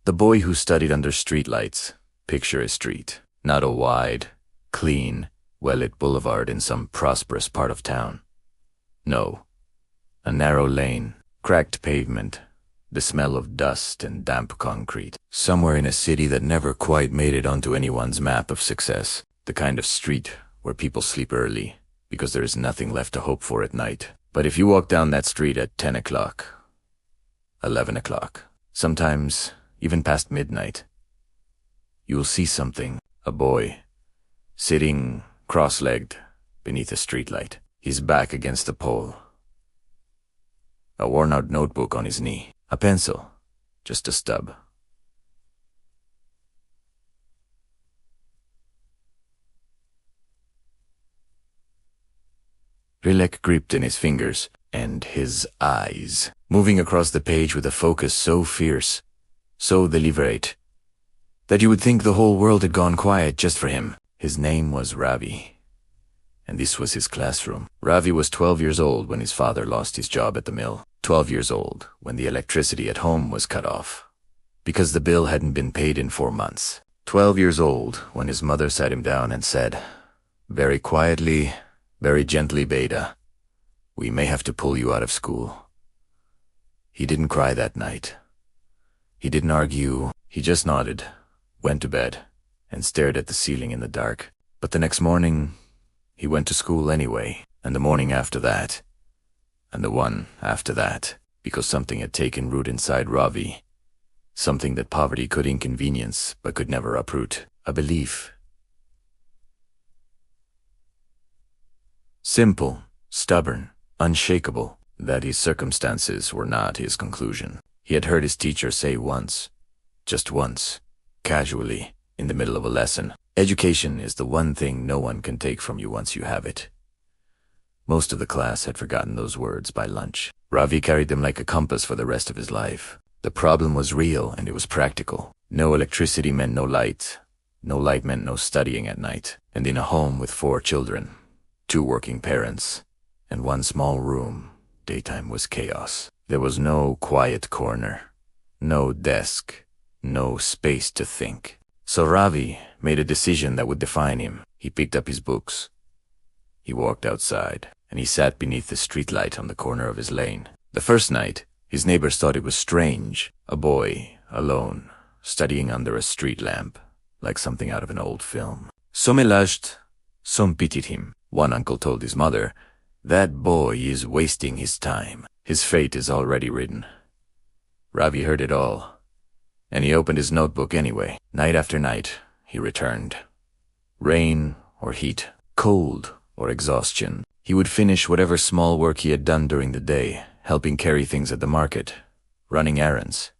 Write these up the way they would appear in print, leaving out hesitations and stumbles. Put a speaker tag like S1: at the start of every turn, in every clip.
S1: The boy who studied under streetlights. Picture a street, not a wide, clean, well-lit boulevard in some prosperous part of town. No, a narrow lane, cracked pavement, the smell of dust and damp concrete. Somewhere in a city that never quite made it onto anyone's map of success. The kind of street where people sleep early because there is nothing left to hope for at night. But if you walk down that street at 10 o'clock, 11 o'clock, sometimes even past midnight, you will see something. A boy, sitting cross-legged beneath a streetlight, his back against a pole. A worn-out notebook on his knee. A pencil, just a stub. Rilek gripped in his fingers, and his eyes, moving across the page with a focus so fierce, so deliberate, that you would think the whole world had gone quiet just for him. His name was Ravi, and this was his classroom. Ravi was 12 years old when his father lost his job at the mill. 12 years old when the electricity at home was cut off, because the bill hadn't been paid in 4 months. 12 years old when his mother sat him down and said, very quietly, very gently, Beta, we may have to pull you out of school. He didn't cry that night. He didn't argue. He just nodded, went to bed, and stared at the ceiling in the dark. But the next morning, he went to school anyway, and the morning after that, and the one after that, because something had taken root inside Ravi. Something that poverty could inconvenience, but could never uproot. A belief. Simple, stubborn, unshakable, that his circumstances were not his conclusion. He had heard his teacher say once, just once, casually, in the middle of a lesson, education is the one thing no one can take from you once you have it. Most of the class had forgotten those words by lunch. Ravi carried them like a compass for the rest of his life. The problem was real and it was practical. No electricity meant no light. No light meant no studying at night. And in a home with 4 children, 2 working parents, and 1 small room, daytime was chaos. There was no quiet corner, no desk, no space to think. So Ravi made a decision that would define him. He picked up his books. He walked outside, and he sat beneath the streetlight on the corner of his lane. The first night, his neighbors thought it was strange. A boy, alone, studying under a street lamp, like something out of an old film. Some éloiged, some pitied him. One uncle told his mother, "That boy is wasting his time. His fate is already written." Ravi heard it all, and he opened his notebook anyway. Night after night, he returned. Rain or heat, cold or exhaustion, he would finish whatever small work he had done during the day, helping carry things at the market, running errands,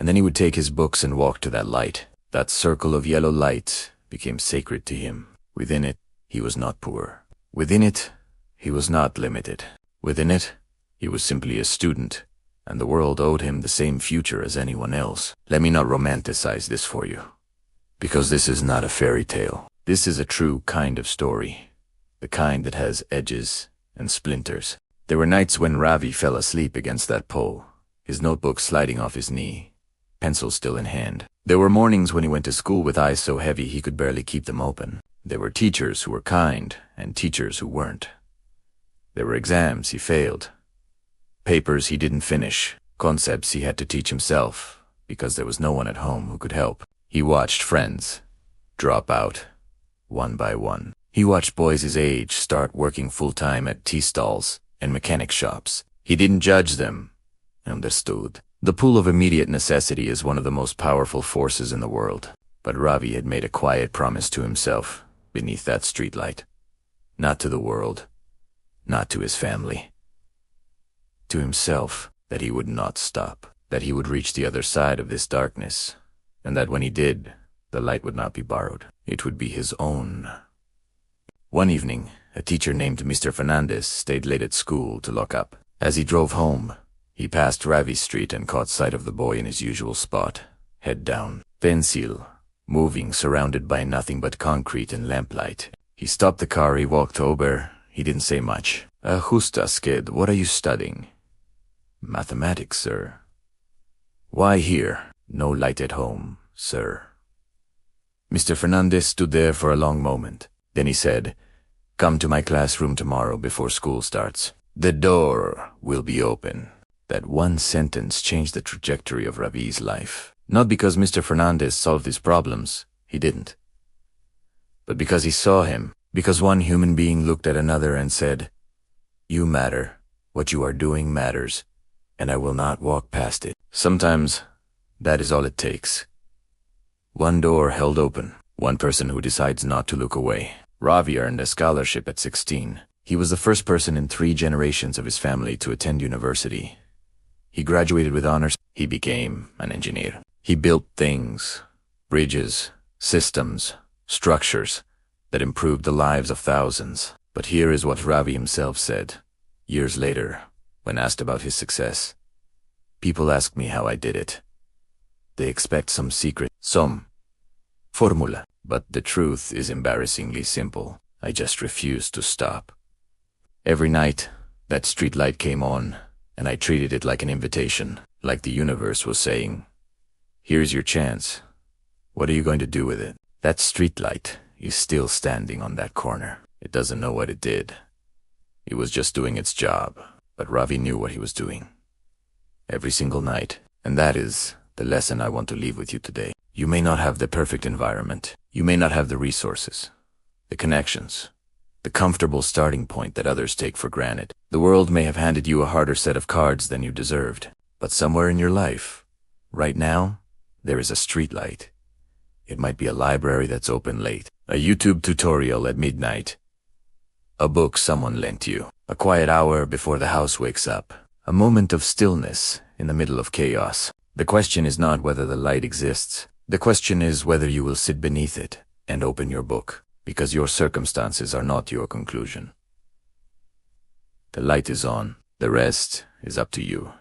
S1: and then he would take his books and walk to that light. That circle of yellow light became sacred to him. Within it, he was not poor. Within it, he was not limited. Within it, he was simply a student, and the world owed him the same future as anyone else. Let me not romanticize this for you, because this is not a fairy tale. This is a true kind of story, the kind that has edges and splinters. There were nights when Ravi fell asleep against that pole, his notebook sliding off his knee, pencil still in hand. There were mornings when he went to school with eyes so heavy he could barely keep them open. There were teachers who were kind and teachers who weren't. There were exams he failed, papers he didn't finish, concepts he had to teach himself because there was no one at home who could help. He watched friends drop out, one by one. He watched boys his age start working full-time at tea stalls and mechanic shops. He didn't judge them, understood. The pull of immediate necessity is one of the most powerful forces in the world. But Ravi had made a quiet promise to himself beneath that streetlight. Not to the world, not to his family. To himself, that he would not stop, that he would reach the other side of this darkness, and that when he did, the light would not be borrowed. It would be his own. One evening, a teacher named Mr. Fernandez stayed late at school to lock up. As he drove home, he passed Ravi Street and caught sight of the boy in his usual spot, head down, pencil, moving, surrounded by nothing but concrete and lamplight. He stopped the car, he walked over, he didn't say much. Justas, kid, what are you studying?" "Mathematics, sir." "Why here?" No light at home, sir. Mr. Fernandez stood there for a long moment. Then he said, "Come to my classroom tomorrow before school starts. The door will be open." That one sentence changed the trajectory of Ravi's life. Not because Mr. Fernandez solved his problems, he didn't. But because he saw him, because one human being looked at another and said, "You matter, what you are doing matters, and I will not walk past it." Sometimes, that is all it takes. One door held open, one person who decides not to look away. Ravi earned a scholarship at 16. He was the first person in 3 generations of his family to attend university. He graduated with honors. He became an engineer. He built things, bridges, systems, structures that improved the lives of thousands. But here is what Ravi himself said, years later, when asked about his success. "People ask me how I did it. They expect some secret, some formula. But the truth is embarrassingly simple. I just refuse to stop." Every night, that street light came on, and I treated it like an invitation, like the universe was saying, "Here's your chance. What are you going to do with it?" That street light is still standing on that corner. It doesn't know what it did. It was just doing its job, but Ravi knew what he was doing. Every single night. And that is the lesson I want to leave with you today. You may not have the perfect environment. You may not have the resources, the connections, the comfortable starting point that others take for granted. The world may have handed you a harder set of cards than you deserved. But somewhere in your life, right now, there is a streetlight. It might be a library that's open late, a YouTube tutorial at midnight, a book someone lent you, a quiet hour before the house wakes up, a moment of stillness in the middle of chaos. The question is not whether the light exists. The question is whether you will sit beneath it and open your book, because your circumstances are not your conclusion. The light is on. The rest is up to you.